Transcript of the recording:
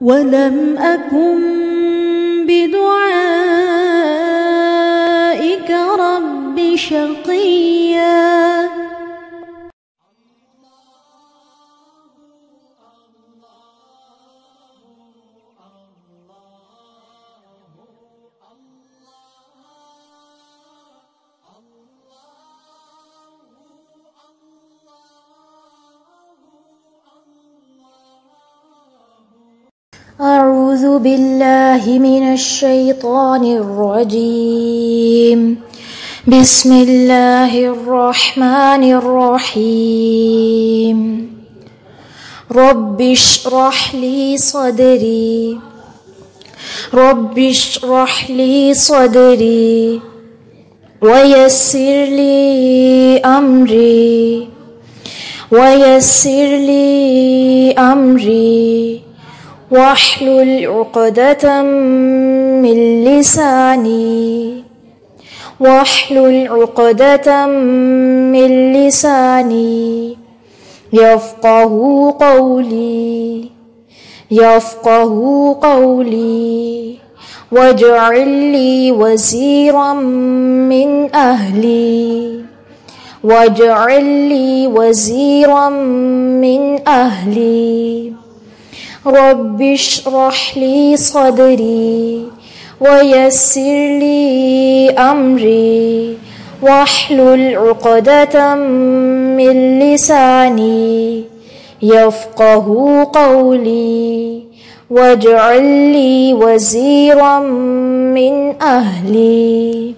ولم أكن بدعائك رب شقيا. أعوذ بالله من الشيطان الرجيم. بسم الله الرحمن الرحيم. رب اشرح لي صدري رب اشرح لي صدري ويسر لي أمري واحلل عقدة من لساني يفقه قولي واجعل لي وزيرا من أهلي رب اشرح لي صدري ويسر لي أمري واحلل عقدة من لساني يفقه قولي واجعل لي وزيرا من أهلي